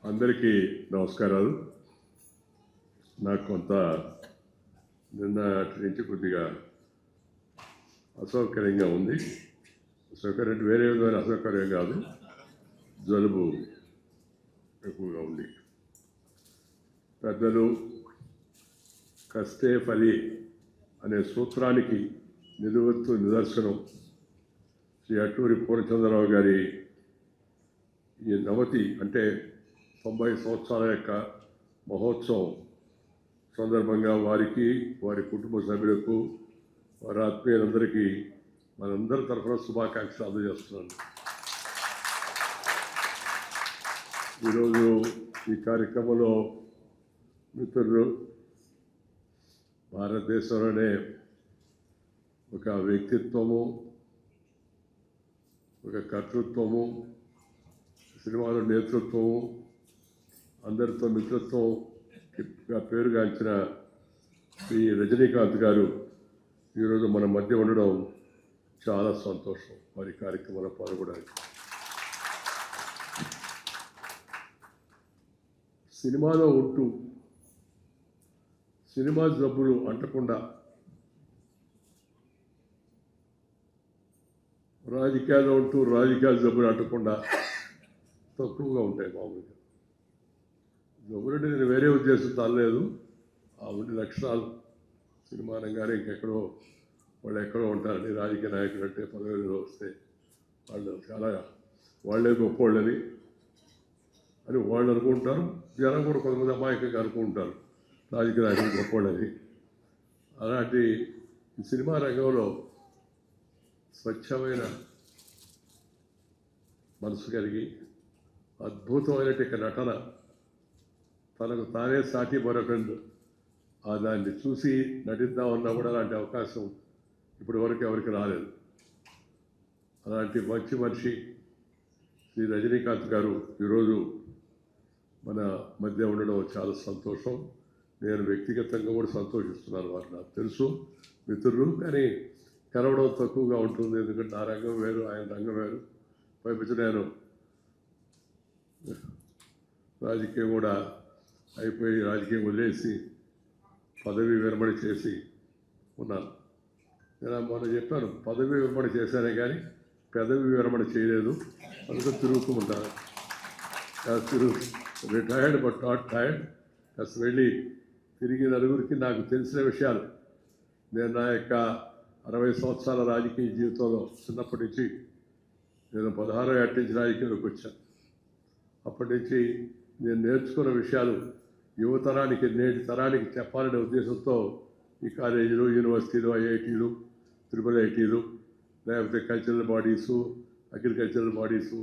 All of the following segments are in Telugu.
అందరికీ నమస్కారాలు. నాకు కొంత నిన్నటి నుంచి కొద్దిగా అసౌకర్యంగా ఉంది. అసౌకర్యం వేరే విధమైన అసౌకర్యం కాదు, జలుబు ఎక్కువగా ఉంది. పెద్దలు కష్టే ఫలి అనే సూత్రానికి నిదర్శనం శ్రీ అట్టూరి పూర్ణచంద్రరావు గారి ఈ నవతి అంటే 90 సంవత్సరాల యొక్క మహోత్సవం సందర్భంగా వారికి, వారి కుటుంబ సభ్యులకు, వారి ఆత్మీయులందరికీ మనందరి తరఫున శుభాకాంక్షలు అందజేస్తున్నాను. ఈరోజు ఈ కార్యక్రమంలో మిత్రులు భారతదేశంలోనే ఒక వ్యక్తిత్వము, ఒక కర్తృత్వము, సినిమాలో నేతృత్వము, అందరితో మిత్రత్వంగా పేరుగాంచిన శ్రీ రజనీకాంత్ గారు ఈరోజు మన మధ్య ఉండడం చాలా సంతోషం. వారి కార్యక్రమంలో పాల్గొనడానికి. సినిమాలో ఉంటూ సినిమా జబ్బులు అంటకుండా రాజకీయాల్లో ఉంటూ రాజకీయాల జబ్బులు అంటకుండా తక్కువగా ఉంటాయి. మామూలుగా జబ్బులంటే నేను వేరే ఉద్దేశంతో అనలేదు. ఆ ఉండే లక్షణాలు సినిమా రంగానే ఇంకెక్కడో వాళ్ళు ఎక్కడో ఉంటారని, రాజకీయ నాయకులు అంటే పదవిలో వస్తే వాళ్ళు చాలా వాళ్ళే గొప్పవాళ్ళని అని వాళ్ళు అనుకుంటారు. జనం కూడా కొంతమంది అమాయకంగా అనుకుంటారు రాజకీయ నాయకులు గొప్పవాళ్ళని. అలాంటి సినిమా రంగంలో స్వచ్ఛమైన మనసు కలిగి అద్భుతమైనటువంటి నటన, తనకు తానే సాటి మరొకరు దాన్ని చూసి నటిద్దామన్నా కూడా అలాంటి అవకాశం ఇప్పటి వరకు ఎవరికి రాలేదు. అలాంటి మంచి మనిషి శ్రీ రజనీకాంత్ గారు ఈరోజు మన మధ్య ఉండడం చాలా సంతోషం. నేను వ్యక్తిగతంగా కూడా సంతోషిస్తున్నాను. వారు నాకు తెలుసు మిత్రులు, కానీ కలవడం తక్కువగా ఉంటుంది. ఎందుకంటే నా రంగం వేరు, ఆయన రంగం వేరు. పైపించి నేను రాజకీయం కూడా అయిపోయి రాజకీయం వదిలేసి పదవి విరమణ చేసి ఉన్నాను. నేను మొన్న చెప్పాను, పదవి విరమణ చేశానే కానీ పెదవి విరమణ చేయలేదు. అందుకు తిరుగుతూ ఉంటాను. Retired but not tired. కాస్త వెళ్ళి తిరిగి నలుగురికి నాకు తెలిసిన విషయాలు, నేను నా యొక్క 60 సంవత్సరాల రాజకీయ జీవితంలో చిన్నప్పటి నుంచి నేను 16 ఏళ్ళ నుంచి రాజకీయంలోకి వచ్చాను. అప్పటి నుంచి నేను నేర్చుకున్న విషయాలు యువతరానికి, నేటి తరానికి చెప్పాలనే ఉద్దేశంతో ఈ కాలేజీలు, యూనివర్సిటీలు, ఐఐటీలు, IIITలు, లేకపోతే cultural bodies, agricultural bodies,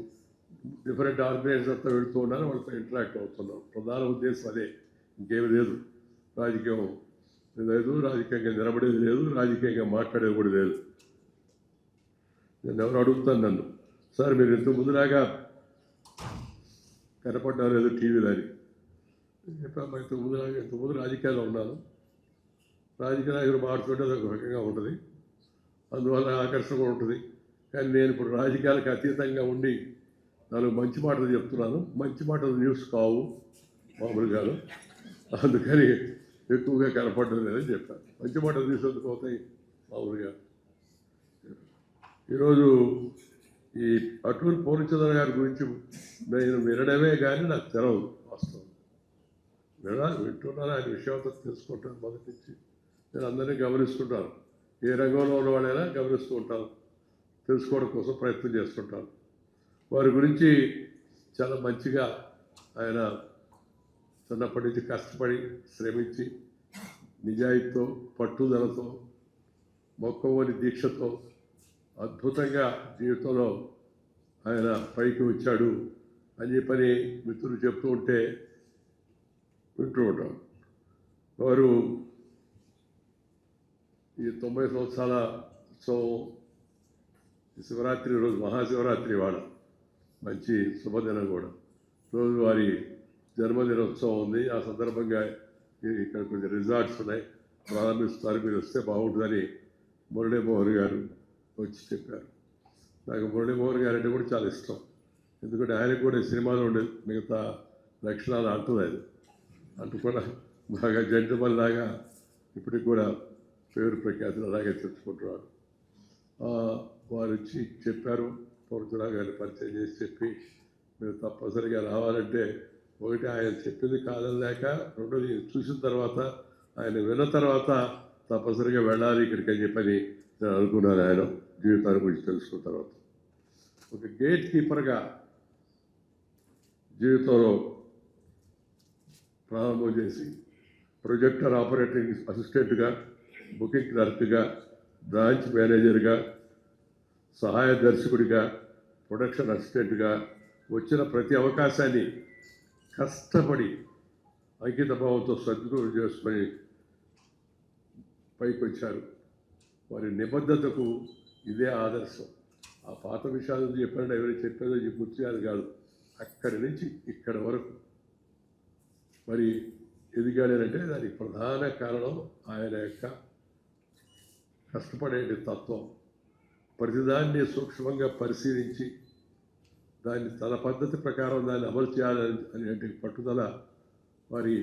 different ఆర్గనైజేషన్తో వెళుతూ ఉన్నాను. వాళ్ళతో ఇంటరాక్ట్ అవుతున్నాను. ప్రధాన ఉద్దేశం అదే, ఇంకేమీ లేదు. రాజకీయం లేదు, రాజకీయంగా నిలబడేది లేదు, రాజకీయంగా మాట్లాడేది కూడా లేదు. నేను ఎవరు అడుగుతాను నన్ను, సార్ మీరు ఇంత ముందులాగా కనపడ్డారు లేదు టీవీలో అని చెప్పాను. ఇంతకుముందు రాజకీయాల్లో ఉన్నాను. రాజకీయ నాయకులు మాట్లాడుతుంటే అది ఒక రకంగా ఉంటుంది, అందువల్ల ఆకర్షణ కూడా ఉంటుంది. కానీ నేను ఇప్పుడు రాజకీయాలకు అతీతంగా ఉండి 4 మంచి మాటలు చెప్తున్నాను. మంచి మాటలు న్యూస్ కావు మామూలుగాను, అందుకని ఎక్కువగా కనపడడం లేదని చెప్పాను. మంచి మాటలు న్యూస్ ఎందుకు అవుతాయి మామూలుగా. ఈరోజు ఈ అట్టూరి పూర్ణచంద్ర గారి గురించి నేను వినడమే కానీ నాకు తెలవదు. వాస్తవం వింటున్నాను, ఆయన విషయంతో తెలుసుకుంటాను. మొదటి నుంచి నేను అందరినీ గమనిస్తుంటాను. ఏ రంగంలో ఉన్న వాళ్ళైనా గమనిస్తూ ఉంటాను, తెలుసుకోవడం కోసం ప్రయత్నం చేస్తుంటాను. వారి గురించి చాలా మంచిగా, ఆయన చిన్నప్పటి నుంచి కష్టపడి శ్రమించి నిజాయితీతో, పట్టుదలతో, మొక్కవోని దీక్షతో అద్భుతంగా జీవితంలో ఆయన పైకి వచ్చాడు అని చెప్పని మిత్రులు చెప్తూ ఉంటే వింటూ ఉంటాం. వారు ఈ 90 సంవత్సరాల ఉత్సవం, శివరాత్రి రోజు, మహాశివరాత్రి వాడ మంచి శుభదినం కూడా. రోజు వారి జన్మదినోత్సవం ఉంది. ఆ సందర్భంగా ఇక్కడ కొంచెం రిజార్ట్స్ ఉన్నాయి, ప్రారంభిస్తారు, మీరు వస్తే బాగుంటుందని మురళీమోహన్ గారు వచ్చి చెప్పారు. నాకు మురళీమోహన్ గారు అంటే కూడా చాలా ఇష్టం. ఎందుకంటే ఆయనకు కూడా సినిమాలో ఉండే మిగతా లక్షణాలు అంటున్నది అంటుకున్న బాగా జెంటల్మెన్ లాగా ఇప్పటికి కూడా పేరు ప్రఖ్యాతులు అలాగే తెచ్చుకుంటున్నారు. వారు వచ్చి చెప్పారు, పౌరుతురావు గారిని పరిచయం చేసి చెప్పి మీరు తప్పనిసరిగా రావాలంటే ఒకటి ఆయన చెప్పింది కాదనలేక, రెండోది చూసిన తర్వాత ఆయన విన్న తర్వాత తప్పనిసరిగా వెళ్ళాలి ఇక్కడికి అని చెప్పని నేను అనుకున్నాను. ఆయన జీవితాన్ని గురించి తెలుసుకున్న తర్వాత ఒక గేట్ కీపర్గా జీవితంలో ప్రారంభం చేసి ప్రొజెక్టర్ ఆపరేటింగ్ అసిస్టెంట్గా, బుకింగ్ క్లర్క్గా, బ్రాంచ్ మేనేజర్గా, సహాయ దర్శకుడిగా, ప్రొడక్షన్ అసిస్టెంట్గా వచ్చిన ప్రతి అవకాశాన్ని కష్టపడి అంకిత భావంతో సద్వినియోగం చేసుకొని పైకి వచ్చారు. వారి నిబద్ధతకు ఇదే ఆదర్శం. ఆ పాత విషయాలను చెప్పారంటే ఎవరైనా చెప్పేదో గుర్తుయాలి కాదు, అక్కడి నుంచి ఇక్కడి వరకు మరి ఎదిగాడనంటే దానికి ప్రధాన కారణం ఆయన యొక్క కష్టపడే తత్వం. ప్రతిదాన్ని సూక్ష్మంగా పరిశీలించి దాన్ని తన పద్ధతి ప్రకారం దాన్ని అమలు చేయాలని అనే పట్టుదల వారి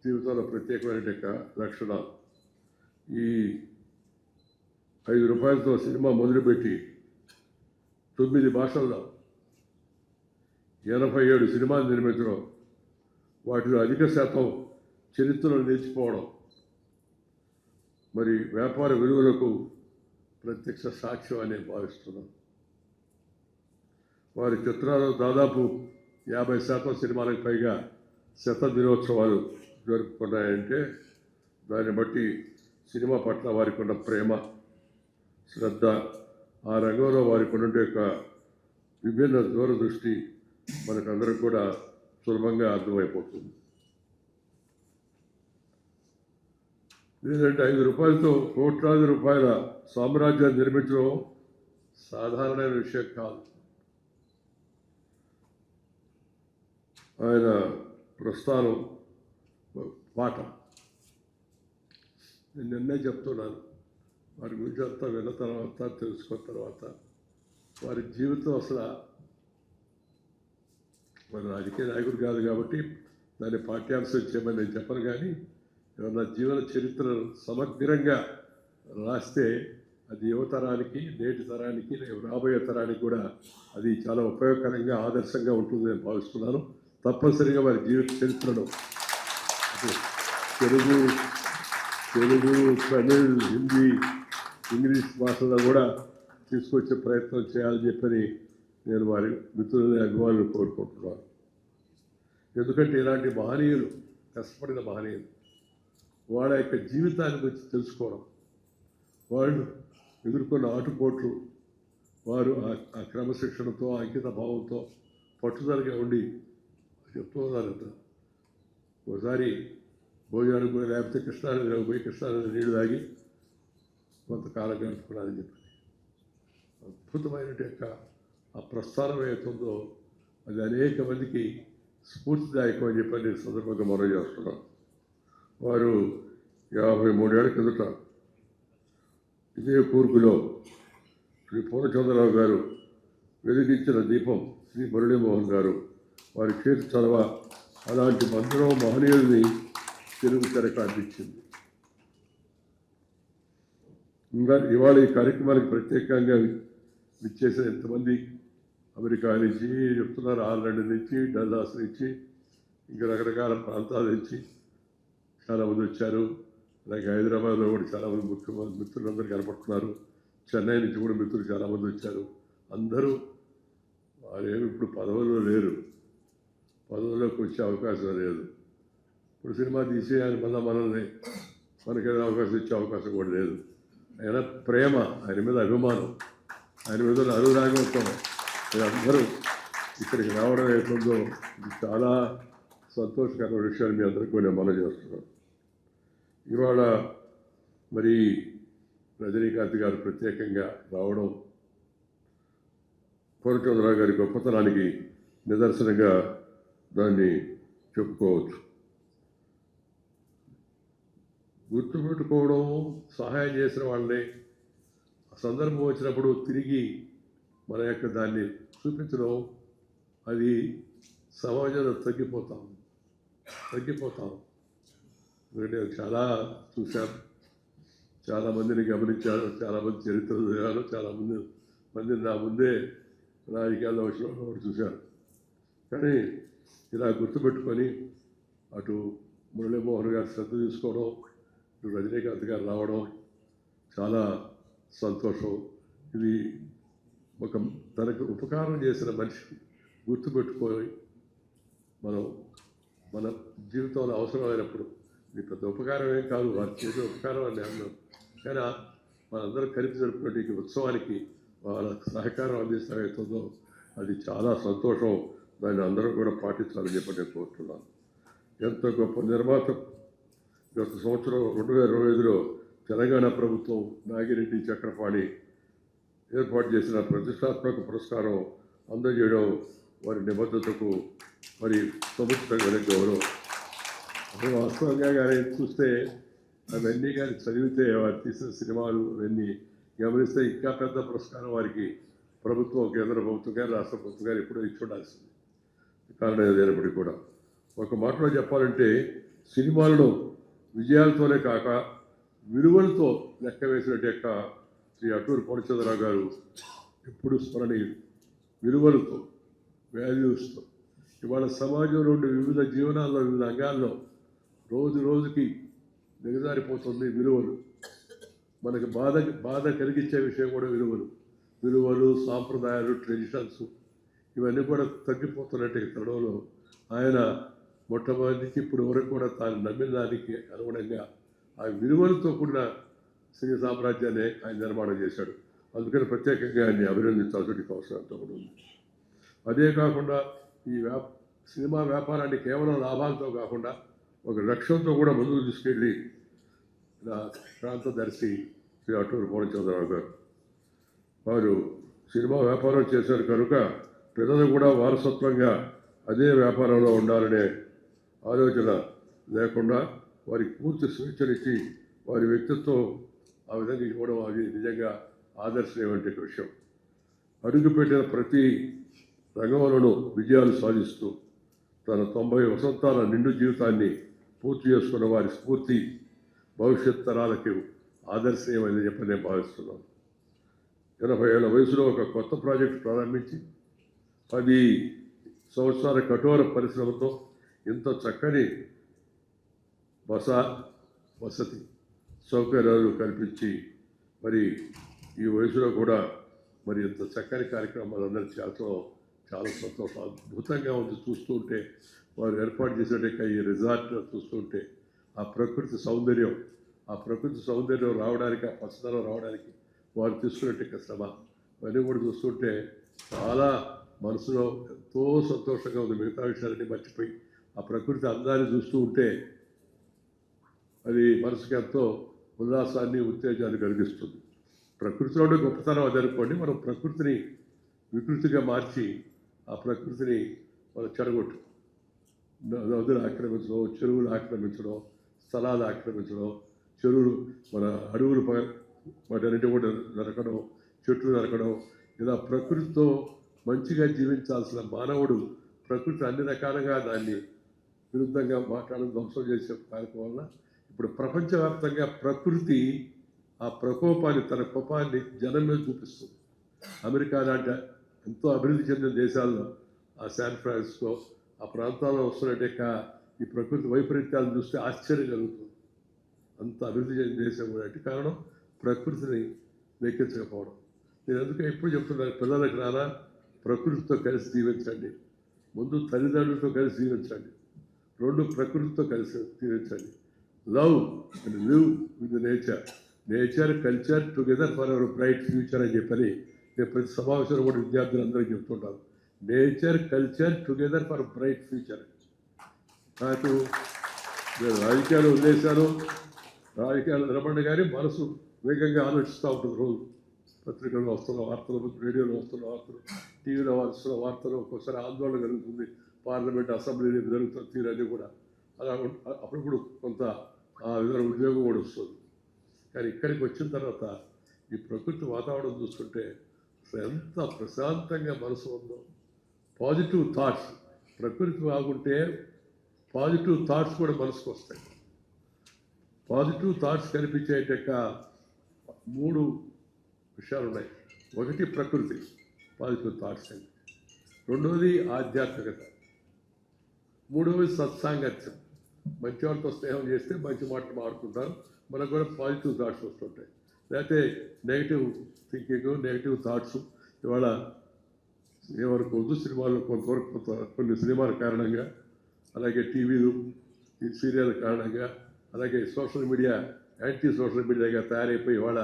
జీవితంలో ప్రత్యేకమైన లక్షణాలు. ఈ 5 రూపాయలతో సినిమా మొదలుపెట్టి 9 భాషల్లో 87 సినిమాలు నిర్మించడం, వాటిలో అధిక శాతం చరిత్రలో నిలిచిపోవడం మరి వ్యాపార విలువలకు ప్రత్యక్ష సాక్ష్యం అనే భావిస్తున్నాం. వారి చిత్రాలు దాదాపు 50% సినిమాలకు పైగా శత దినోత్సవాలు జరుపుకున్నాయంటే దాన్ని బట్టి సినిమా పట్ల వారికి ఉన్న ప్రేమ, శ్రద్ధ, ఆ రంగంలో వారికి ఉన్నటువంటి యొక్క విభిన్న దూరదృష్టి మనకందరికి కూడా సులభంగా అర్థమైపోతుంది. లేదంటే 5 రూపాయలతో కోట్లాది రూపాయల సామ్రాజ్యాన్ని నిర్మించడం సాధారణమైన విషయం కాదు. ఆయన ప్రస్థానం పాట నేను నిన్నే చెప్తున్నాను. వారి గురించి అంతా విన్న తర్వాత, తెలుసుకున్న తర్వాత వారి జీవితం అసలు మరి రాజకీయ నాయకుడు కాదు కాబట్టి దాన్ని పాఠ్యాంశం చేయమని నేను చెప్పను. కానీ ఏమన్నా జీవన చరిత్రను సమగ్రంగా రాస్తే అది యువతరానికి, నేటి తరానికి, రాబోయే తరానికి కూడా అది చాలా ఉపయోగకరంగా, ఆదర్శంగా ఉంటుంది నేను భావిస్తున్నాను. తప్పనిసరిగా వారి జీవిత చరిత్రను తెలుగు, తమిళ్, హిందీ, ఇంగ్లీష్ భాషలో కూడా తీసుకొచ్చే ప్రయత్నం చేయాలని చెప్పని నేను వారి మిత్రులని, అభిమానులు కోరుకుంటున్నాను. ఎందుకంటే ఇలాంటి మహనీయులు, కష్టపడిన మహనీయులు, వాళ్ళ యొక్క జీవితాన్ని గురించి తెలుసుకోవడం, వాళ్ళు ఎదుర్కొన్న ఆటుపోట్లు, వారు ఆ క్రమశిక్షణతో, అంకిత భావంతో పట్టుదలగా ఉండి చెప్తూ ఉన్నారంట. ఒకసారి భోజనానికి పోయి, లేకపోతే కృష్ణానదిలో పోయి కృష్ణానది నీళ్లు తాగి కొంతకాలం గడుపుకున్నారని చెప్పి అద్భుతమైన యొక్క ఆ ప్రస్థానం ఏతుందో అది అనేక మందికి స్ఫూర్తిదాయకం అని చెప్పి నేను సందర్భంగా మనవి చేస్తున్నాను. వారు 53 ఏళ్ల కిందట ఇదే కూర్పులో శ్రీ పూర్ణచంద్రరావు గారు వెలిగించిన దీపం శ్రీ మురళీమోహన్ గారు వారి చేతి చలవ అలాంటి మందిరం మహనీయుల్ని తెలుగు తెరకు అందించింది. ఇంకా ఇవాళ ఈ కార్యక్రమానికి ప్రత్యేకంగా విచ్చేసిన ఎంతమంది అమెరికా నుంచి చెప్తున్నారు, ఆర్లాండ్ నుంచి, డల్లాస్ నుంచి, ఇంకా రకరకాల ప్రాంతాల నుంచి చాలామంది వచ్చారు. అలాగే హైదరాబాద్లో కూడా చాలామంది మిత్రులందరూ కనపడుతున్నారు. చెన్నై నుంచి కూడా మిత్రులు చాలామంది వచ్చారు. అందరూ వారేమి ఇప్పుడు పదవుల్లో లేరు, పదవుల్లోకి వచ్చే అవకాశం లేదు. ఇప్పుడు సినిమా తీసేయాలి మనల్ని, మనకేదైనా అవకాశం ఇచ్చే అవకాశం కూడా లేదు. ఆయన ప్రేమ, ఆయన మీద అభిమానం, ఆయన మీద అనురాగంతో అందరూ ఇక్కడికి రావడం అవుతుందో ఇది చాలా సంతోషకరమైన విషయాన్ని మీ అందరికీ నేను మనం చేస్తున్నాను. ఇవాళ మరి రజనీకాంత్ గారు ప్రత్యేకంగా రావడం పూర్ణచంద్రరావు గారి గొప్పతనానికి నిదర్శనంగా దాన్ని చెప్పుకోవచ్చు. గుర్తుపెట్టుకోవడం, సహాయం చేసిన వాళ్ళని సందర్భం వచ్చినప్పుడు తిరిగి మన యొక్క దాన్ని చూపించడం, అది సమాజంలో తగ్గిపోతాం. నేను చాలా చూశాను, చాలామందిని గమనించాను, చాలామంది చరిత్ర చదివాను, మంది నా ముందే రాజకీయాల్లో వచ్చిన చూశాను. కానీ ఇలా గుర్తుపెట్టుకొని అటు మురళీమోహన్ గారు శ్రద్ధ తీసుకోవడం, ఇటు రజనీకాంత్ గారు రావడం చాలా సంతోషం. ఇది ఒక తనకు ఉపకారం చేసిన మనిషి గుర్తుపెట్టుకొని మన జీవితంలో అవసరమైనప్పుడు, ఇది పెద్ద ఉపకారం ఏం కాదు, వారు చేసే ఉపకారం అని అన్నాను, కానీ మనందరం కలిపి జరుపుకునే ఈ ఉత్సవానికి వాళ్ళ సహకారం అందిస్తామవుతుందో అది చాలా సంతోషం. దాన్ని అందరూ కూడా పాటించాలని చెప్పి నేను కోరుతున్నాను. ఎంత గొప్ప నిర్మాత. గత సంవత్సరం 2025లో తెలంగాణ ప్రభుత్వం నాగిరెడ్డి చక్రపాణి ఏర్పాటు చేసిన ప్రతిష్టాత్మక పురస్కారం అందజేయడం వారి నిబద్ధతకు మరి సముచితంగా గౌరవం. అసలు వాస్తవంగా కానీ చూస్తే అవన్నీ కానీ చదివితే వారు తీసిన సినిమాలు అవన్నీ గమనిస్తే ఇంకా పెద్ద పురస్కారం వారికి ప్రభుత్వం, కేంద్ర ప్రభుత్వం గారు, రాష్ట్ర ప్రభుత్వం గారు ఎప్పుడో ఇచ్చి ఉండాల్సింది. కారణం ఏదైనప్పటికీ కూడా ఒక మాటలో చెప్పాలంటే సినిమాలను విజయాలతోనే కాక విలువలతో లెక్క వేసినట్టు శ్రీ అటూరి పూర్ణచంద్రరావు గారు ఎప్పుడు స్మరణీయులు. విలువలతో, వాల్యూస్తో ఇవాళ సమాజంలో ఉండే వివిధ జీవనాల్లో, వివిధ రంగాల్లో రోజుకి దిగజారిపోతుంది విలువలు. మనకి బాధ కలిగించే విషయం కూడా విలువలు, సాంప్రదాయాలు, ట్రెడిషన్స్ ఇవన్నీ కూడా తగ్గిపోతున్నట్టు తరుణంలో ఆయన మొట్టమొదటికి ఇప్పుడు వరకు కూడా తాను నమ్మిన దానికి అనుగుణంగా ఆ విలువలతో కూడిన సినీ సామ్రాజ్యాన్ని ఆయన నిర్మాణం చేశాడు. అందుకని ప్రత్యేకంగా ఆయన్ని అభినందించాల్సిన అవసరం అంతా కూడా ఉంది. అదే కాకుండా ఈ సినిమా వ్యాపారాన్ని కేవలం లాభాలతో కాకుండా ఒక లక్ష్యంతో కూడా ముందుకు తీసుకెళ్ళి ప్రాంతదర్శి శ్రీ అటూరి పూర్ణచంద్రరావు గారు వారు సినిమా వ్యాపారం చేశారు కనుక పిల్లలు కూడా వారసత్వంగా అదే వ్యాపారంలో ఉండాలనే ఆలోచన లేకుండా వారికి పూర్తి స్వేచ్ఛనిచ్చి వారి వ్యక్తిత్వం ఆ విధంగా ఇవ్వడం అది నిజంగా ఆదర్శనీయమైన విషయం. అడుగుపెట్టిన ప్రతి రంగంలోనూ విజయాలు సాధిస్తూ తన 90 వసంతాల నిండు జీవితాన్ని పూర్తి చేసుకున్న వారి స్ఫూర్తి భవిష్యత్ తరాలకు ఆదర్శనీయమైందని చెప్పి నేను భావిస్తున్నాను. 80 ఏళ్ల వయసులో ఒక కొత్త ప్రాజెక్టు ప్రారంభించి 10 సంవత్సరాల కఠోర పరిశ్రమతో ఇంత చక్కని వసతి సౌకర్యాలు కల్పించి మరి ఈ వయసులో కూడా మరి ఇంత చక్కని కార్యక్రమాలు అందరూ చేయడం చాలా సంతోషం. అద్భుతంగా ఉంది చూస్తూ ఉంటే. వారు ఏర్పాటు చేసినట్టు ఈ రిసార్ట్ చూస్తుంటే ఆ ప్రకృతి సౌందర్యం రావడానికి, ఆ పచ్చదనం రావడానికి వారు తీసుకున్నట్టు శ్రమ ఇవన్నీ కూడా చూస్తుంటే చాలా మనసులో ఎంతో సంతోషంగా ఉంది. మిగతా విషయాలన్నీ మర్చిపోయి ఆ ప్రకృతి అందాన్ని చూస్తూ ఉంటే అది మనసుకి ఎంతో ఉల్లాసాన్ని, ఉత్తేజాన్ని కలిగిస్తుంది. ప్రకృతిలోనే గొప్పతనం అది అనుకోండి. మనం ప్రకృతిని వికృతిగా మార్చి ఆ ప్రకృతిని మనం చెడగొట్టు నదులు ఆక్రమించడం, చెరువులు ఆక్రమించడం, స్థలాలు ఆక్రమించడం, చెరువులు మన అడవులు వాటన్నిటి కూడా నరకడం, చెట్లు నరకడం, ఇలా ప్రకృతితో మంచిగా జీవించాల్సిన మానవుడు ప్రకృతి అన్ని రకాలుగా దాన్ని విరుద్ధంగా మాట్లాడడం, ధ్వంసం చేసే కార్యక్రమం వల్ల ఇప్పుడు ప్రపంచవ్యాప్తంగా ప్రకృతి ఆ ప్రకోపాన్ని, తన కోపాన్ని జనం మీద చూపిస్తుంది. అమెరికా లాంటి ఎంతో అభివృద్ధి చెందిన దేశాల్లో, ఆ శాన్ ఫ్రాన్సిస్కో ఆ ప్రాంతాల్లో వస్తున్నట్టే ఈ ప్రకృతి వైపరీత్యాలను చూస్తే ఆశ్చర్యం కలుగుతుంది. అంత అభివృద్ధి చెందిన దేశం కూడా అంటే కారణం ప్రకృతిని లెక్కించకపోవడం. నేను అందుకే ఎప్పుడు చెప్తున్నాను, పిల్లలకు రానా ప్రకృతితో కలిసి జీవించండి. ముందు తల్లిదండ్రులతో కలిసి జీవించండి, 2 ప్రకృతితో కలిసి జీవించండి. Love and live with nature culture together for hour bright future అని చెప్పని నేను ప్రతి సమావేశంలో కూడా విద్యార్థులందరికీ చెప్తుంటాను. Nature culture together for bright future. నాకు నేను రాజకీయాలు వదిలేశాను, రాజకీయాలు నిలబడి కానీ మనసు వేగంగా ఆలోచిస్తూ ఉంటుంది. రోజు పత్రికల్లో వస్తున్న వార్తలు, రేడియోలో వస్తున్న వార్తలు, టీవీలో వస్తున్న వార్తలు, ఒక్కోసారి ఆందోళన కలుగుతుంది. పార్లమెంట్, అసెంబ్లీలో జరుగుతున్న తీరని కూడా అలా అప్పుడు కొంత ఆ విధంగా ఉద్యోగం కూడా వస్తుంది. కానీ ఇక్కడికి వచ్చిన తర్వాత ఈ ప్రకృతి వాతావరణం చూస్తుంటే అసలు ఎంత ప్రశాంతంగా మనసు ఉందో. పాజిటివ్ థాట్స్, ప్రకృతి బాగుంటే పాజిటివ్ థాట్స్ కూడా మనసుకు వస్తాయి. పాజిటివ్ థాట్స్ కనిపించేట 3 విషయాలు ఉన్నాయి. ఒకటి ప్రకృతి, పాజిటివ్ థాట్స్ అండి. రెండవది ఆధ్యాత్మికత. మూడవది సత్సాంగత్యం. మంచి వాళ్ళతో స్నేహం చేస్తే మంచి మాటలు మాట్లాడుకుంటారు, మనకు కూడా పాజిటివ్ థాట్స్ వస్తుంటాయి. లేకపోతే నెగిటివ్ థింకింగ్, నెగిటివ్ థాట్స్ ఇవాళ ఏమనుకోవద్దు. సినిమాలు కొంతవరకు కొన్ని సినిమాల కారణంగా, అలాగే టీవీలు, ఈ సీరియల్ కారణంగా, అలాగే సోషల్ మీడియా యాంటీ సోషల్ మీడియాగా తయారైపోయి ఇవాళ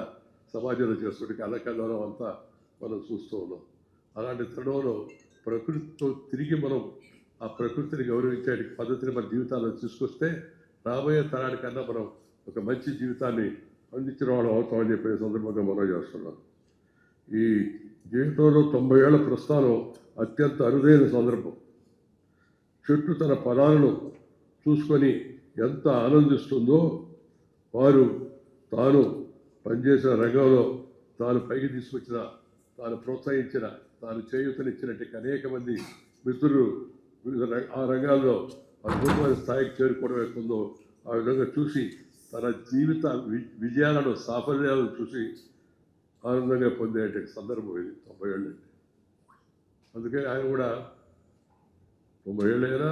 సమాజంలో చేస్తుంటే అల్లకల్లోలం అంతా మనం చూస్తూ ఉన్నాం. అలాంటి తరుణంలో ప్రకృతితో తిరిగి మనం ఆ ప్రకృతిని గౌరవించే పద్ధతిని మన జీవితాల్లో తీసుకొస్తే రాబోయే తరానికన్నా మనం ఒక మంచి జీవితాన్ని అందించిన వాళ్ళు అవుతామని చెప్పే సందర్భంగా మనం చేస్తున్నాం. ఈ జీవితంలో 90 ఏళ్ల ప్రస్థానం అత్యంత అరుదైన సందర్భం. చెట్టు తన ఫలాలను చూసుకొని ఎంత ఆనందిస్తుందో, వారు తాను పనిచేసిన రంగంలో తాను పైకి తీసుకొచ్చిన, తాను ప్రోత్సహించిన, తాను చేయూతనిచ్చినట్టు అనేక మంది మిత్రులు ఆ రంగాల్లో అద్భుతమైన స్థాయికి చేరుకోవడం అవుతుందో ఆ విధంగా చూసి తన జీవిత విజయాలను, సాఫల్యాలను చూసి ఆనందంగా పొందే సందర్భం ఇది 90 ఏళ్ళు. అందుకే ఆయన కూడా 90 ఏళ్ళైనా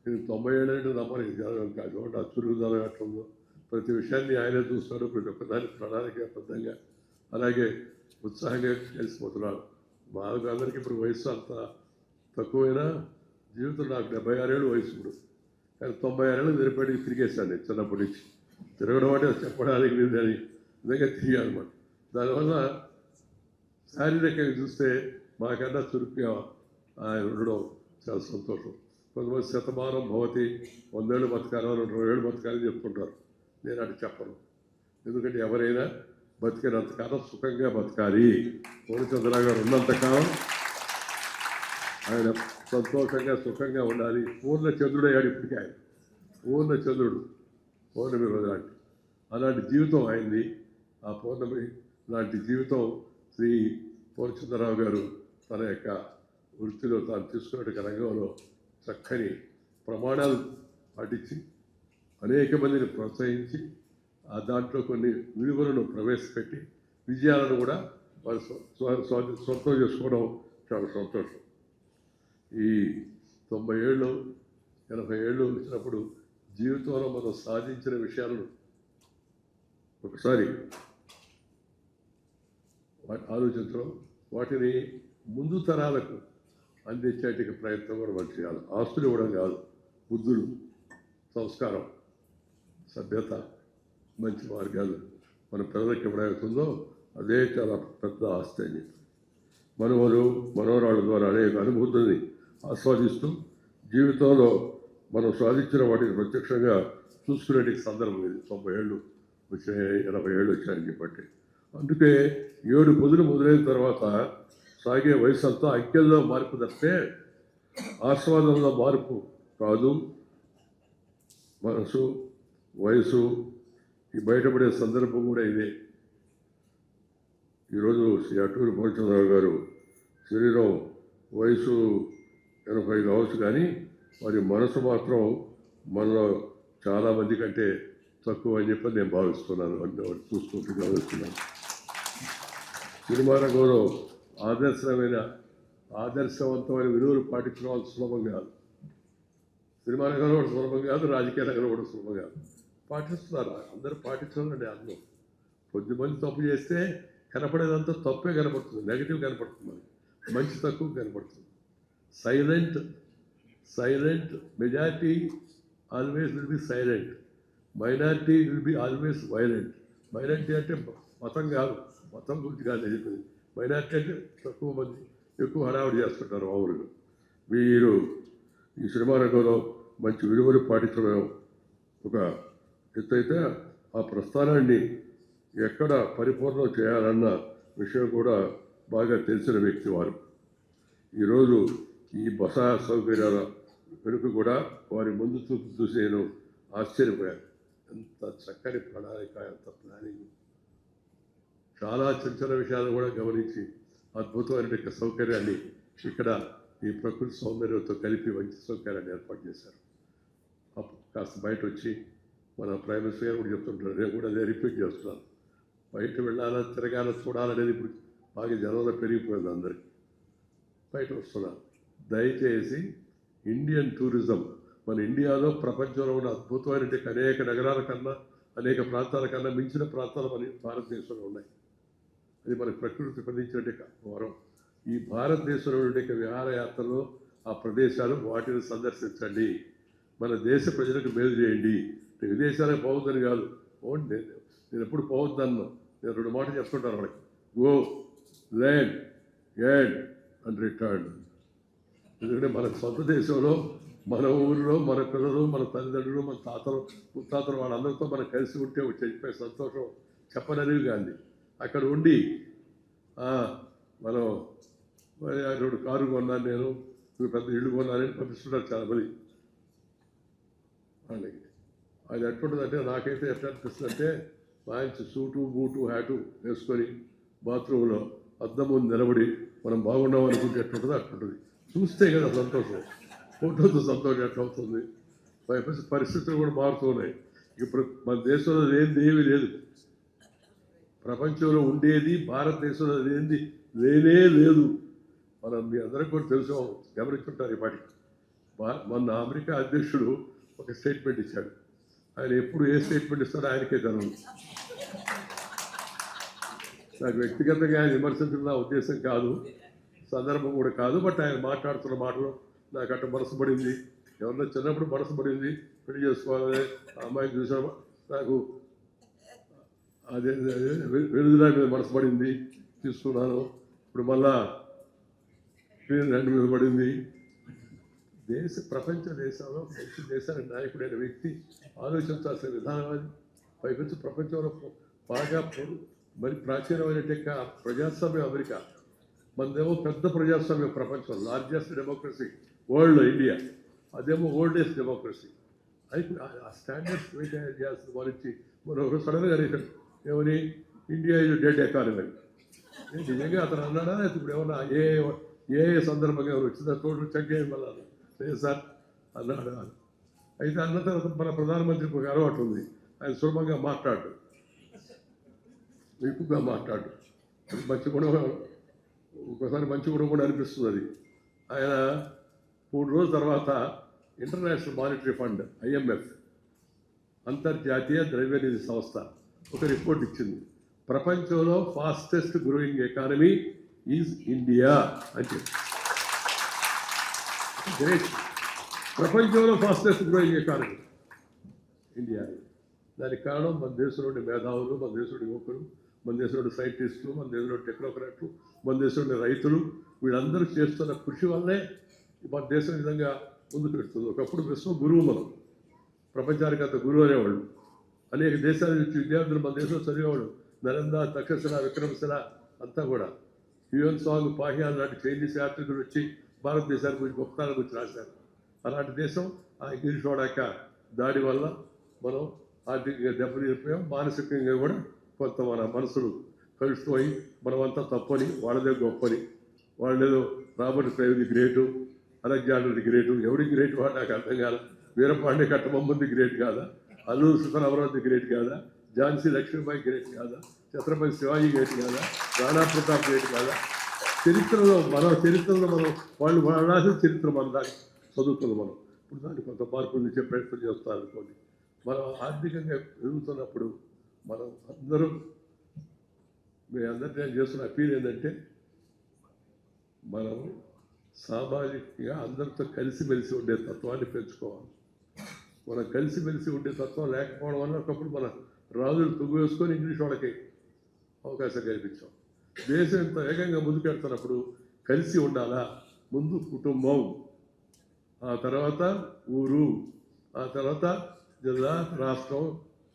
ఇది 90 ఏళ్ళు అంటే నమ్మని కాదు. ఆ చురుకుదనం ఎట్లుందో ప్రతి విషయాన్ని ఆయనే చూస్తాడు. ప్రతి ఒక్కదాన్ని ప్రణాళికాబద్ధంగా అలాగే ఉత్సాహంగా కలిసిపోతున్నాడు. మాకు అందరికీ ఇప్పుడు వయసు అంత తక్కువైనా జీవితం నాకు 76 ఏళ్ళు వయసు ఇప్పుడు. కానీ 96 ఏళ్ళు నిలబడి తిరిగేశాను నేను చిన్నప్పటి నుంచి. తిరగడం అంటే చెప్పడానికి లేదు అని నిజంగా తిరిగాను అనమాట. దానివల్ల శారీరకంగా చూస్తే మాకన్నా చురుకుగా ఆయన ఉండడం చాలా సంతోషం. కొంతమంది శతమానం భవతి, 100 ఏళ్ళు బతకాలి, 20 ఏళ్ళు బతకాలని చెప్తుంటారు. నేను అటు చెప్పను. ఎందుకంటే ఎవరైనా బతికినంతకాలం సుఖంగా బతకాలి. పూర్ణచంద్రరావు గారు ఉన్నంతకాలం ఆయన సంతోషంగా సుఖంగా ఉండాలి. పూర్ణచంద్రుడు అయ్యాడు ఇప్పటికీ. ఆయన పూర్ణచంద్రుడు, పౌర్ణమి రోజు లాంటి అలాంటి జీవితం అయింది. ఆ పౌర్ణమి లాంటి జీవితం శ్రీ పూర్ణచంద్రరావు గారు తన యొక్క వృత్తిలో తాను తీసుకున్న రంగంలో చక్కని ప్రమాణాలు పాటించి అనేక మందిని ప్రోత్సహించి ఆ దాంట్లో కొన్ని విలువలను ప్రవేశపెట్టి విజయాలను కూడా వారు సొంతం చేసుకోవడం చాలా సంతోషం. ఈ 90 ఏళ్ళు 80 ఏళ్ళు వచ్చినప్పుడు జీవితంలో మనం సాధించిన విషయాలను ఒకసారి ఆలోచించడం, వాటిని ముందు తరాలకు అందించేటికి ప్రయత్నం కూడా మనం చేయాలి. ఆస్తులు ఇవ్వడం కాదు, బుద్ధులు, సంస్కారం, సభ్యత, మంచి మార్గాలు మన పిల్లలకి ఎప్పుడవుతుందో అదే చాలా పెద్ద ఆస్తి అని చెప్పి మనవరాళ్ళ ద్వారా అనేక అనుభూతుల్ని ఆస్వాదిస్తూ జీవితంలో మనం సాధించిన వాటిని ప్రత్యక్షంగా చూసుకునే సందర్భం ఇది. 90 ఏళ్ళు వచ్చాయి, 80 ఏళ్ళు వచ్చాయని చెప్పట్టి. అందుకే 7 పొదులు మొదలైన తర్వాత సాగే వయసు అంతా ఐక్యంలో మార్పు తప్పితే ఆస్వాదంలో మార్పు కాదు. మనసు, వయసు ఈ బయటపడే సందర్భం కూడా ఇదే. ఈరోజు శ్రీ అటూరి పూర్ణచంద్రరావు గారు శరీరం వయసు 80 కావచ్చు, కానీ వారి మనసు మాత్రం మనలో చాలామంది కంటే తక్కువ అని చెప్పి నేను భావిస్తున్నాను. అంటే చూసుకుంటూ భావిస్తున్నాను. సినిమా రంగంలో ఆదర్శవంతమైన విలువలు పాటించడం సులభం కాదు. సినిమా రంగంలో కూడా సులభం కాదు, రాజకీయ రంగంలో కూడా సులభం కాదు. పాటిస్తున్నారు, అందరూ పాటించాలండి. అందులో కొద్దిమంది తప్పు చేస్తే కనపడేదంతా తప్పే కనపడుతుంది, నెగిటివ్ కనపడుతుంది, మనకి మంచి తక్కువ కనపడుతుంది. Silent majority always will be silent, minority will be always violent. Minority అంటే మతం కాదు, మతం గురించి కాదు చెప్పింది. మైనారిటీ అంటే తక్కువ మంది ఎక్కువ హడావుడి చేస్తుంటారు మామూలుగా. వీరు ఈ సినిమా రంగంలో మంచి విలువలు పాటించడం ఒక ఎత్తు అయితే, ఆ ప్రస్థానాన్ని ఎక్కడ పరిపూర్ణం చేయాలన్న విషయం కూడా బాగా తెలిసిన వ్యక్తి వారు. ఈరోజు ఈ బస సౌకర్యాల వెనుక కూడా వారి ముందు చూపు చూసి నేను ఆశ్చర్యపోయాను. ఎంత చక్కని ప్రణాళిక, ఎంత ప్లానింగ్. చాలా చిన్న చిన్న విషయాలు కూడా గమనించి అద్భుతమైన సౌకర్యాన్ని ఇక్కడ ఈ ప్రకృతి సౌందర్యంతో కలిపి మంచి సౌకర్యాన్ని ఏర్పాటు చేశారు. అప్పుడు కాస్త బయట వచ్చి మన ప్రైమ్ మినిస్టర్ గారు కూడా చెప్తుంటారు, నేను కూడా అదే రిపీట్ చేస్తున్నాను, బయట వెళ్ళాలా తిరగాల చూడాలనేది ఇప్పుడు బాగా జనంలో పెరిగిపోయింది. అందరికీ బయట వస్తున్నారు. దయచేసి ఇండియన్ టూరిజం మన ఇండియాలో ప్రపంచంలో ఉన్న అద్భుతమైన అనేక నగరాల కన్నా అనేక ప్రాంతాల కన్నా మించిన ప్రాంతాలు మన భారతదేశంలో ఉన్నాయి. అది మనకి ప్రకృతి ప్రదించినట్టే వరం. ఈ భారతదేశంలో ఉండే విహారయాత్రలో ఆ ప్రదేశాలు వాటిని సందర్శించండి, మన దేశ ప్రజలకు మేలు చేయండి. విదేశాలకు పోవద్దని కాదు, పోండి. నేను ఎప్పుడు పోవద్దన్నాను. నేను 2 మాటలు చెప్తుంటాను వాళ్ళకి, గో ల్యాండ్ గ్యాండ్ అండ్ రిటర్న్. ఎందుకంటే మన సొంత దేశంలో మన ఊరిలో మన పిల్లలు మన తల్లిదండ్రులు మన తాతలు ముత్తాతలు వాళ్ళందరితో మనం కలిసి ఉంటే చెప్పే సంతోషం చెప్పననివి కానీ అక్కడ ఉండి మనం 2 కారు కొన్నాను, నేను పెద్ద ఇల్లు కొన్నానని పంపిస్తున్నారు చాలామంది వాళ్ళకి. అది ఎట్లుంటుందంటే నాకైతే ఎట్లా అనిపిస్తుంది అంటే, మంచి సూటు బూటు హ్యాటు వేసుకొని బాత్రూంలో అద్దం ముందు నిలబడి మనం బాగున్నాం అనుకుంటే ఎట్లుంటుందో అట్లుంటుంది. చూస్తే కదా సంతోషం, ఫోటోతో సంతోషం ఎట్లా అవుతుంది. పరిస్థితులు కూడా మారుతున్నాయి. ఇప్పుడు మన దేశంలో ఏమీ లేదు, ప్రపంచంలో ఉండేది భారతదేశంలో లేనే లేదు. మనం మీ అందరికీ కూడా తెలుసు, గమనించుంటారు. ఈ పాటికి మొన్న అమెరికా అధ్యక్షుడు ఒక స్టేట్మెంట్ ఇచ్చాడు. ఆయన ఎప్పుడు ఏ స్టేట్మెంట్ ఇస్తాడో ఆయనకే తెలియదు. నాకు వ్యక్తిగతంగా ఆయన విమర్శించడం నా ఉద్దేశం కాదు, సందర్భం కూడా కాదు. బట్ ఆయన మాట్లాడుతున్న మాటలు నాకు అట్ట మనసు పడింది. ఎవరన్నా చిన్నప్పుడు మనసు పడింది, పెళ్లి చేసుకోవాలని అమ్మాయిని చూసాము, నాకు అదే వెలుగులా మీద మనసు పడింది, తీసుకున్నాను. ఇప్పుడు మళ్ళా రెండు మీద పడింది. ప్రపంచ దేశాల్లో మంచి దేశానికి నాయకుడైన వ్యక్తి ఆలోచించాల్సిన విధానం అది. పైకొచ్చి ప్రపంచంలో బాగా మరి ప్రాచీనమైన ప్రజాస్వామ్యం అమెరికా, మనదేమో పెద్ద ప్రజాస్వామ్యం ప్రపంచం, లార్జెస్ట్ డెమోక్రసీ వరల్డ్లో ఇండియా, అదేమో ఓల్డెస్ట్ డెమోక్రసీ. అయితే ఆ స్టాండర్డ్స్ మెయింటైన్ చేయాల్సిన గురించి మనం సడన్గా అనేసాడు, ఏమని ఇండియా ఇది డెడ్ ఎకానమీ. నిజంగా అతను అన్నాడా? ఇప్పుడు ఏమన్నా ఏ సందర్భంగా వచ్చిందా తోడు చెక్ వల్ల లేదు సార్ అన్నాడు. అయితే అన్న తర్వాత మన ప్రధానమంత్రికి ఒక అలవాటు ఉంది, ఆయన సులభంగా మాట్లాడు, ఎక్కువగా మాట్లాడు. మంచి గుణం, ఒకసారి మంచి గుణం కూడా అనిపిస్తుంది అది. ఆయన 3 రోజుల తర్వాత ఇంటర్నేషనల్ మానిటరీ ఫండ్ IMF, అంతర్జాతీయ ద్రవ్యనిధి సంస్థ ఒక రిపోర్ట్ ఇచ్చింది. ప్రపంచంలో fastest growing economy is India అని చెప్పి. గ్రేట్, ప్రపంచంలో ఫాస్టెస్ట్ గ్రోయింగ్ ఎకానమీ ఇండియా. దానికి కారణం మన దేశంలోని మేధావులు, మన దేశంలోని యువకులు, మన దేశంలోని సైంటిస్టులు, మన దేశంలోని టెక్నోక్రాట్లు, మన దేశంలోని రైతులు, వీళ్ళందరూ చేస్తున్న కృషి వల్లే మన దేశం విధంగా ముందుకు పెడుతుంది. ఒకప్పుడు విశ్వ గురువు మనం, ప్రపంచానికి అంత గురువు అనేవాళ్ళు. అనేక దేశాల నుంచి విద్యార్థులు మన దేశంలో చదివేవాళ్ళు. నలంద, తక్షశిల, విక్రమశిల అంతా కూడా. హ్యూయన్ సాంగ్, పాహ్యాన్ లాంటి చైనీస్ యాత్రికులు వచ్చి భారతదేశానికి గురించి గొప్పతనాల గురించి రాశారు. అలాంటి దేశం ఆ ఇంగ్లీష్ వాడాక దాడి వల్ల మనం ఆర్థికంగా దెబ్బతిరిపోయాం, మానసికంగా కూడా కొంత మన మనసులు కలుసుకుపోయి మనమంతా తప్పని, వాళ్ళదే గొప్పని, వాళ్ళేదో రాబర్ట్ క్లైవ్ది గ్రేటు, అలెగ్జాండర్ది గ్రేటు, ఎవడి గ్రేట్ వాడు నాకు అర్థం కాదు. వీరపాండే కట్టబొమ్మది గ్రేట్ కాదా, అల్లూరు సీతారామరాజు గ్రేట్ కాదా, ఝాన్సీ లక్ష్మీబాయి గ్రేట్ కాదా, ఛత్రపతి శివాజీ గ్రేట్ కాదా, రాణా ప్రతాప్ గ్రేట్ కాదా? చరిత్రలో మనం వాళ్ళు రాసిన చరిత్ర మన దాన్ని చదువుకున్నాం మనం. ఇప్పుడు దాన్ని కొంత మార్పులు తెచ్చే ప్రయత్నం చేస్తారు అనుకోండి. మనం ఆర్థికంగా ఎదుగుతున్నప్పుడు మనం అందరూ, మీ అందరికీ నేను చేస్తున్న అపీల్ ఏంటంటే, మనం సామాజికంగా అందరితో కలిసిమెలిసి ఉండే తత్వాన్ని పెంచుకోవాలి. మనం కలిసిమెలిసి ఉండే తత్వం లేకపోవడం వల్ల ఒకప్పుడు మన రాజులు తుగ్గు వేసుకొని ఇంగ్లీష్ వాళ్ళకి అవకాశం కల్పించాం. దేశం ఇంత వేగంగా ముందుకెళ్తున్నప్పుడు కలిసి ఉండాలా. ముందు కుటుంబం, ఆ తర్వాత ఊరు, ఆ తర్వాత జిల్లా, రాష్ట్రం,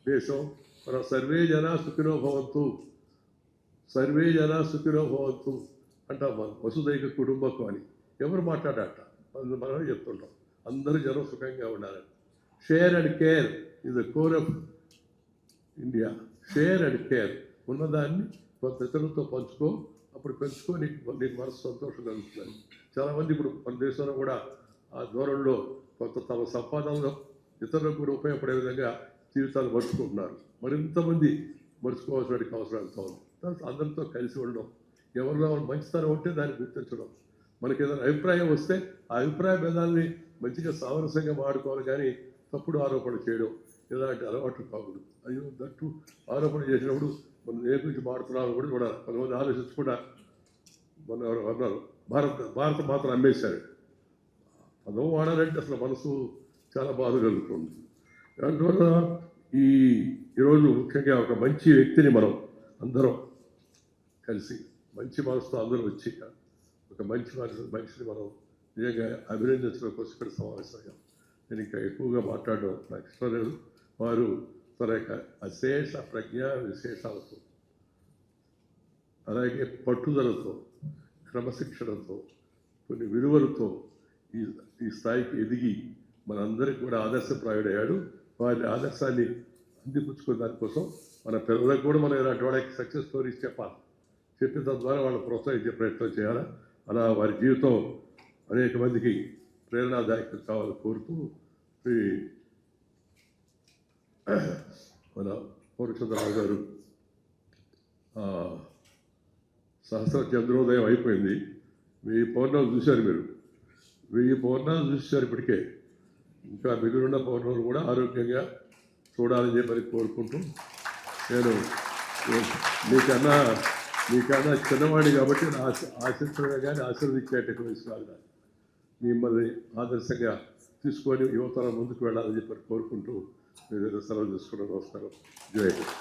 దేశం. మనం సర్వే జన సుఖినో భవంతు, సర్వే జన సుఖినో భవంతు అంటాం మనం, వసుదైక కుటుంబకు అని. ఎవరు మాట్లాడట, మనం చెప్తుంటాం అందరూ జనం సుఖంగా ఉండాలని. Share and care is the core of India. Share and care, ఉన్నదాన్ని కొంత ఇతరులతో పంచుకో, అప్పుడు పెంచుకో, నీకు మనసు సంతోషం కలుగుతుంది. చాలామంది ఇప్పుడు మన దేశంలో కూడా ఆ ధోరణిలో కొంత తమ సంపాదనలో ఇతరులకు కూడా ఉపయోగపడే విధంగా జీవితాలు మర్చుకుంటున్నారు. మరింతమంది మర్చుకోవాల్సిన అవసరం ఎంతో ఉంది. తర్వాత అందరితో కలిసి ఉండడం, ఎవరిలో మంచితనం ఉంటే దాన్ని గుర్తించడం, మనకి ఏదైనా అభిప్రాయం వస్తే ఆ అభిప్రాయ భేదాన్ని మంచిగా సామరస్యంగా వాడుకోవాలి, కానీ తప్పుడు ఆరోపణ చేయడం ఇలాంటి అలవాట్లు కాకూడదు. అయ్యో దట్టు ఆరోపణ చేసినప్పుడు మనం ఏ గురించి మాడుతున్నామని కూడా చూడాలి. కొంతమంది ఆలోచించకుండా మన ఎవరు అన్నారు భారత మాత్రం అమ్మేశారు. పదం వాడాలంటే అసలు మనసు చాలా బాధ కలుగుతుంది. అందువల్ల ఈరోజు ముఖ్యంగా ఒక మంచి వ్యక్తిని మనం అందరం కలిసి మంచి మనసుతో అందరూ వచ్చి ఒక మనిషిని మనం నిజంగా అభినందించడం కోసం ఇక్కడ సమావేశమయ్యాం. నేను ఇంకా ఎక్కువగా మాట్లాడడం నాకు ఇష్టం లేదు. వారు తన యొక్క అశేష ప్రజ్ఞా విశేషాలతో, అలాగే పట్టుదలతో, క్రమశిక్షణతో, కొన్ని విలువలతో ఈ స్థాయికి ఎదిగి మనందరికీ కూడా ఆదర్శప్రాయుడయ్యాడు. వారి ఆదర్శాన్ని అందిపుచ్చుకునే దానికోసం మన పిల్లలకు కూడా మనం ఇలాంటి వాళ్ళకి సక్సెస్ స్టోరీస్ చెప్పాలి. చెప్పిన తద్వారా వాళ్ళని ప్రోత్సహించే ప్రయత్నం చేయాలి. అలా వారి జీవితం అనేక మందికి ప్రేరణాదాయకం కావాలని కోరుతూ మన పూర్ణచంద్రరావు గారు సహస్ర చంద్రోదయం అయిపోయింది. 1000 పౌర్ణాలు చూశారు మీరు. 1000 పౌర్ణాలు చూశారు ఇప్పటికే. ఇంకా మిగిలిన పౌర్ణాలు కూడా ఆరోగ్యంగా చూడాలని చెప్పని కోరుకుంటూ, నేను మీకన్నా చిన్నవాడి కాబట్టి ఆశించడమే కానీ ఆశీర్వదించేటటువంటి వయసు కాదు. మిమ్మల్ని ఆదర్శంగా తీసుకొని యువతరం ముందుకు వెళ్ళాలని చెప్పి కోరుకుంటూ మీ దగ్గర సెలవు తీసుకున్నాను. నమస్కారం. జై హింద్.